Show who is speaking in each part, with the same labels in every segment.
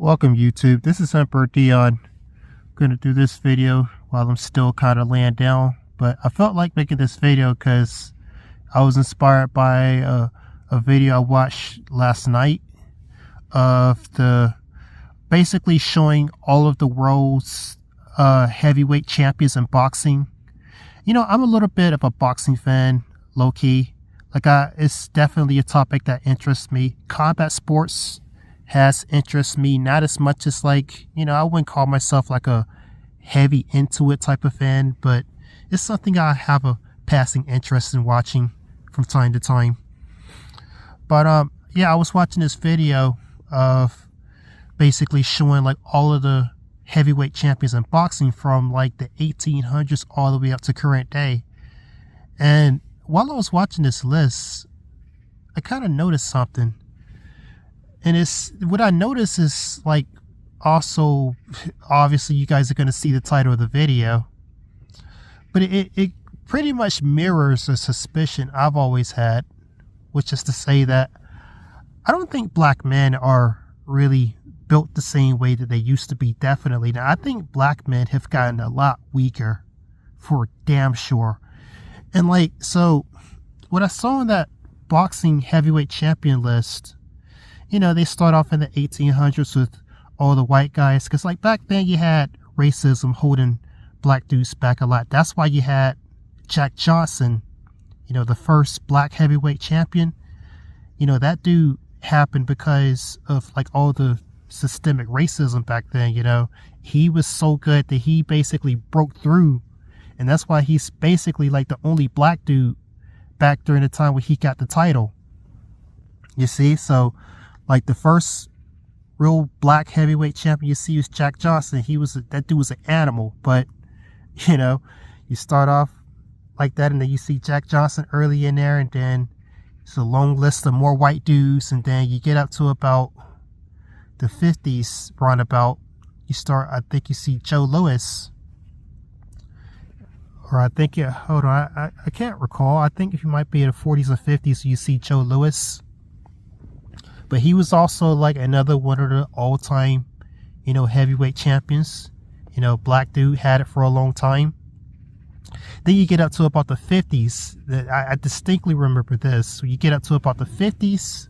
Speaker 1: Welcome YouTube, this is Emperor Dion. I'm going to do this video while I'm still kind of laying down, but I felt like making this video because I was inspired by a video I watched last night of basically showing all of the world's heavyweight champions in boxing. You know, I'm a little bit of a boxing fan, low-key. It's definitely a topic that interests me. Combat sports has interested me, not as much as I wouldn't call myself like a heavy into it type of fan, but it's something I have a passing interest in watching from time to time. But yeah, I was watching this video of basically showing all of the heavyweight champions in boxing from the 1800s all the way up to current day. And while I was watching this list, I kind of noticed something. And what I noticed is also, obviously you guys are going to see the title of the video, but it pretty much mirrors a suspicion I've always had, which is to say that I don't think black men are really built the same way that they used to be. Definitely. Now, I think black men have gotten a lot weaker, for damn sure. And so what I saw in that boxing heavyweight champion list, you know, they start off in the 1800s with all the white guys, because back then you had racism holding black dudes back a lot. That's why you had Jack Johnson, you know, the first black heavyweight champion. You know, that dude happened because of all the systemic racism back then. You know, he was so good that he basically broke through, and that's why he's basically the only black dude back during the time when he got the title. You see, so the first real black heavyweight champion you see was Jack Johnson. That dude was an animal. But, you know, you start off like that, and then you see Jack Johnson early in there, and then it's a long list of more white dudes, and then you get up to about the 50s roundabout. I think you see Joe Louis. Or I think, hold on, I can't recall. I think you might be in the 40s and 50s, you see Joe Louis. But he was also another one of the all-time, you know, heavyweight champions. You know, black dude, had it for a long time. Then you get up to about the 50s. I distinctly remember this. So you get up to about the 50s.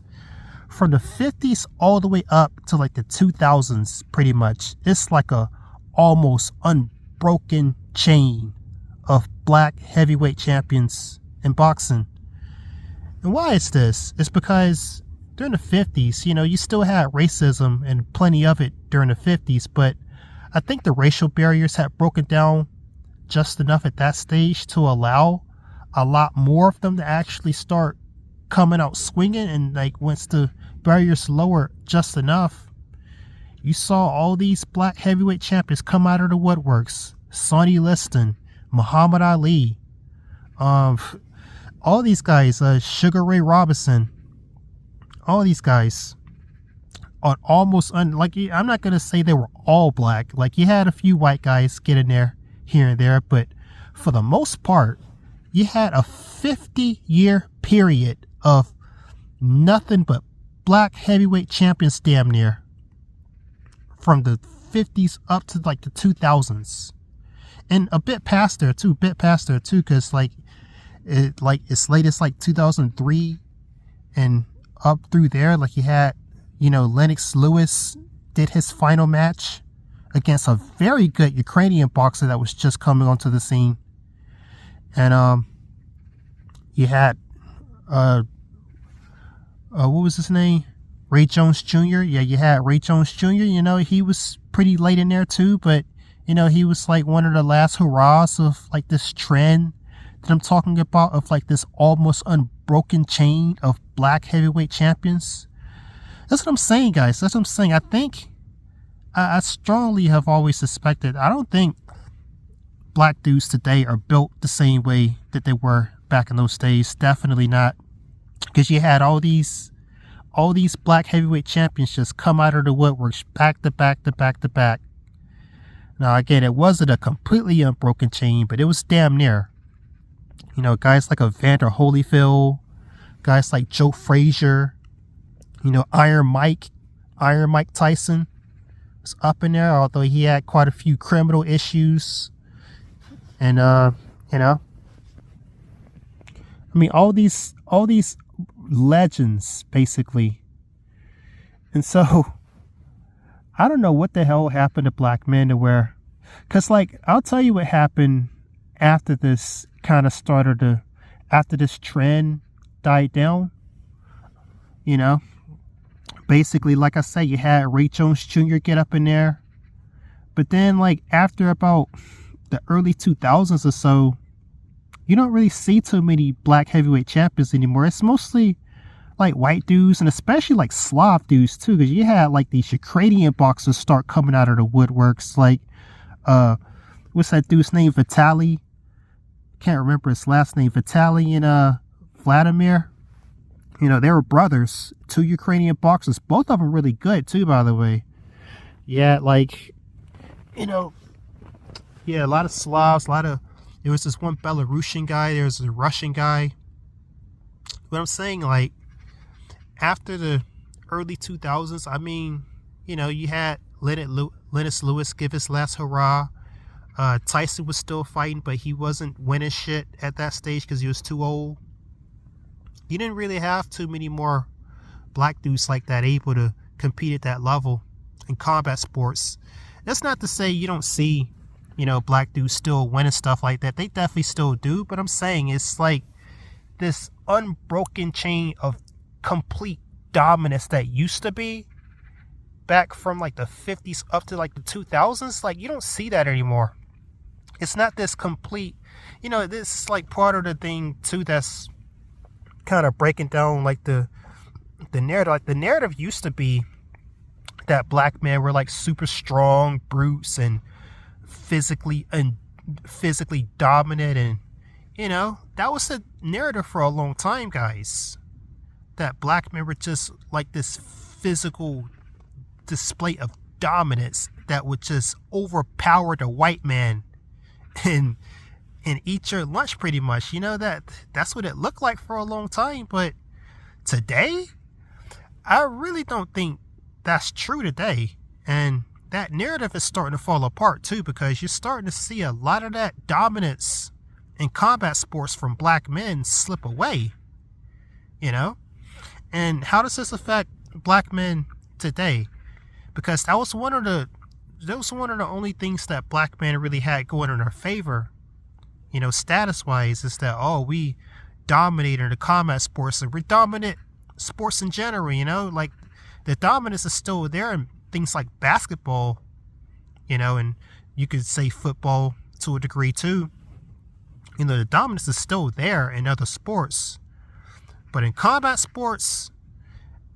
Speaker 1: From the 50s all the way up to the 2000s, pretty much. It's a almost unbroken chain of black heavyweight champions in boxing. And why is this? It's because during the 50s, you know, you still had racism and plenty of it during the 50s, but I think the racial barriers had broken down just enough at that stage to allow a lot more of them to actually start coming out swinging. And once the barriers lowered just enough, you saw all these black heavyweight champions come out of the woodworks. Sonny Liston, Muhammad Ali, all these guys, Sugar Ray Robinson, all these guys are almost I'm not gonna say they were all black. You had a few white guys get in there here and there, but for the most part, you had a 50-year period of nothing but black heavyweight champions, damn near, from the 50s up to the 2000s, and a bit past there too, because as late as 2003 and up through there. You had, you know, Lennox Lewis did his final match against a very good Ukrainian boxer that was just coming onto the scene. And you had what was his name? Ray Jones Jr. Yeah, you had Ray Jones Jr. You know, he was pretty late in there too, but you know, he was one of the last hurrahs of this trend that I'm talking about, of this almost unbroken chain of black heavyweight champions. That's what I'm saying, guys. That's what I'm saying. I think I strongly have always suspected, I don't think black dudes today are built the same way that they were back in those days. Definitely not. Because you had all these black heavyweight champions just come out of the woodworks back to back to back to back. Now again, it wasn't a completely unbroken chain, but it was damn near. You know, guys like Evander Holyfield, guys like Joe Frazier, you know, Iron Mike Tyson, was up in there, although he had quite a few criminal issues. And you know, I mean, all these legends basically. And so I don't know what the hell happened to black men to where, because like I'll tell you what happened after this kind of started to, after this trend died down. You know, basically, like I say, you had Ray Jones Jr. get up in there, but then like after about the early 2000s or so, you don't really see too many black heavyweight champions anymore. It's mostly like white dudes, and especially like Slav dudes too, because you had like these Ukrainian boxers start coming out of the woodworks. Like what's that dude's name? Vitaly, can't remember his last name. Vitaly and Vladimir. You know, they were brothers, 2 Ukrainian boxers, both of them really good too, by the way. Yeah, like, you know, yeah, a lot of Slavs, there was this one Belarusian guy, there was a Russian guy. But I'm saying, like, after the early 2000s, I mean, you know, you had Lennox Lewis give his last hurrah. Tyson was still fighting, but he wasn't winning shit at that stage because he was too old. You didn't really have too many more black dudes like that able to compete at that level in combat sports. That's not to say you don't see, you know, black dudes still winning stuff like that. They definitely still do, but I'm saying it's like this unbroken chain of complete dominance that used to be back from like the 50s up to like the 2000s. Like, you don't see that anymore. It's not this complete, you know, this is like part of the thing too that's kind of breaking down like the narrative. Like, the narrative used to be that black men were like super strong brutes and physically dominant, and you know, that was the narrative for a long time, guys, that black men were just like this physical display of dominance that would just overpower the white man and eat your lunch pretty much. You know, that's what it looked like for a long time. But today, I really don't think that's true today. And that narrative is starting to fall apart too, because you're starting to see a lot of that dominance in combat sports from black men slip away, you know. And how does this affect black men today? Because that was one of the only things that black men really had going in their favor, you know, status wise, is that, oh, we dominated the combat sports, and we're dominant sports in general, you know. Like, the dominance is still there in things like basketball, you know, and you could say football to a degree too. You know, the dominance is still there in other sports, but in combat sports,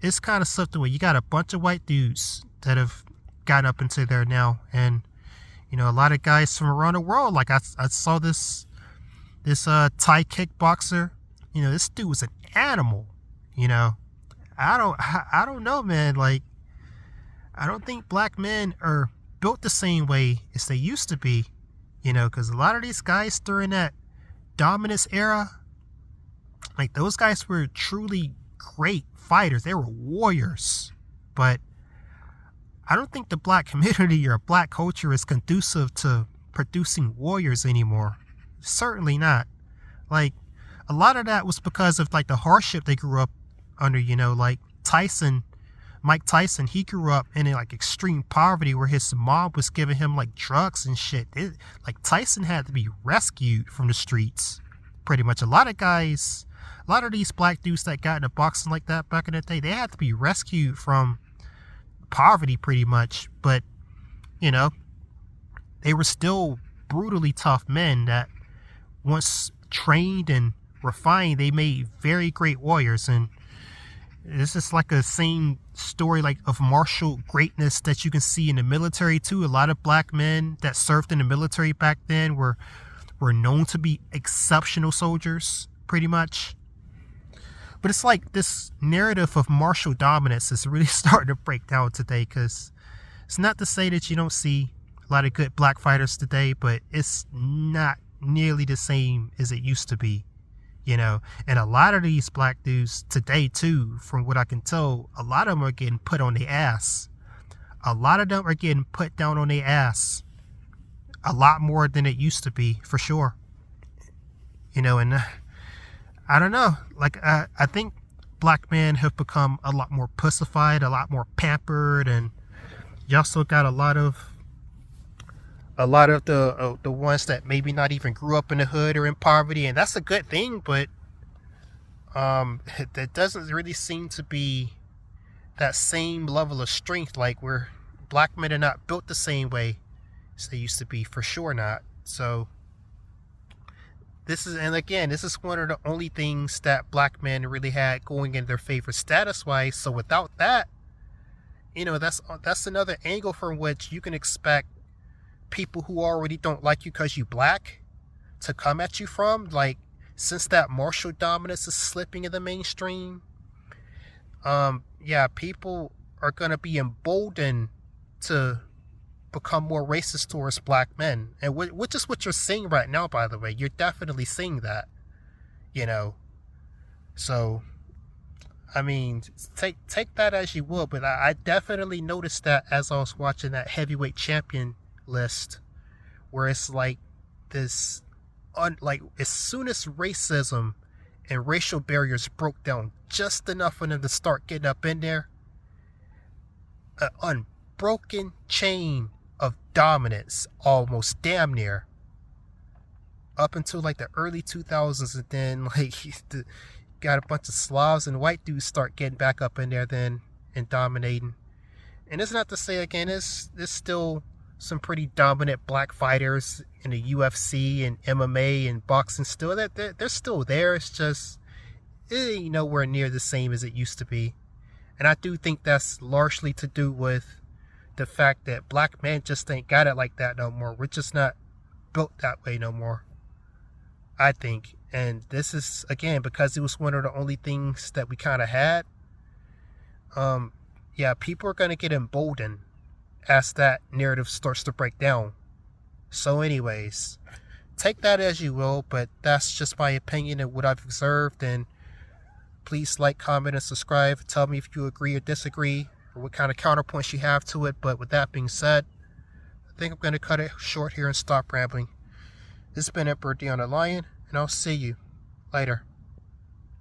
Speaker 1: it's kind of something where you got a bunch of white dudes that have gotten up into there now. And you know, a lot of guys from around the world, like I saw this Thai kickboxer. You know, this dude was an animal. You know, I don't know, man. Like, I don't think black men are built the same way as they used to be. You know, because a lot of these guys during that dominance era, like, those guys were truly great fighters. They were warriors. But I don't think the black community or black culture is conducive to producing warriors anymore. Certainly not. Like, a lot of that was because of like the hardship they grew up under. You know, like Mike Tyson, he grew up in like extreme poverty where his mom was giving him like drugs and shit. Like, Tyson had to be rescued from the streets pretty much. A lot of these black dudes that got into boxing like that back in the day, they had to be rescued from poverty pretty much. But you know, they were still brutally tough men that, once trained and refined, they made very great warriors. And this is like a same story like of martial greatness that you can see in the military too. A lot of black men that served in the military back then were known to be exceptional soldiers pretty much. But it's like this narrative of martial dominance is really starting to break down today, because it's not to say that you don't see a lot of good black fighters today, but it's not nearly the same as it used to be, you know. And a lot of these black dudes today too, from what I can tell, a lot of them are getting put on the ass. a lot of them are getting put down on their ass a lot more than it used to be, for sure. You know, and I don't know, like I think black men have become a lot more pussified, a lot more pampered, and you also got a lot of the ones that maybe not even grew up in the hood or in poverty, and that's a good thing, but that doesn't really seem to be that same level of strength. Like, where black men are not built the same way as they used to be, for sure not. So this is one of the only things that black men really had going in their favor status wise. So without that, you know, that's another angle from which you can expect people who already don't like you because you black to come at you from. Like, since that martial dominance is slipping in the mainstream, yeah, people are gonna be emboldened to become more racist towards black men, and which is what you're seeing right now, by the way. You're definitely seeing that, you know. So I mean, take that as you will, but I definitely noticed that as I was watching that heavyweight champion list, where it's like this, like, as soon as racism and racial barriers broke down just enough for them to start getting up in there, an unbroken chain of dominance, almost damn near, up until like the early 2000s, and then like got a bunch of Slavs and white dudes start getting back up in there then and dominating. And it's not to say, again, there's still some pretty dominant black fighters in the UFC and MMA and boxing still. They're still there. It's just, it ain't nowhere near the same as it used to be. And I do think that's largely to do with the fact that black men just ain't got it like that no more. We're just not built that way no more, I think. And this is, again, because it was one of the only things that we kind of had. Yeah, people are going to get emboldened as that narrative starts to break down. So anyways, take that as you will, but that's just my opinion and what I've observed. And please like, comment, and subscribe. Tell me if you agree or disagree, or what kind of counterpoints you have to it. But with that being said, I think I'm going to cut it short here and stop rambling. This has been Emperor Dion the Lion, and I'll see you later.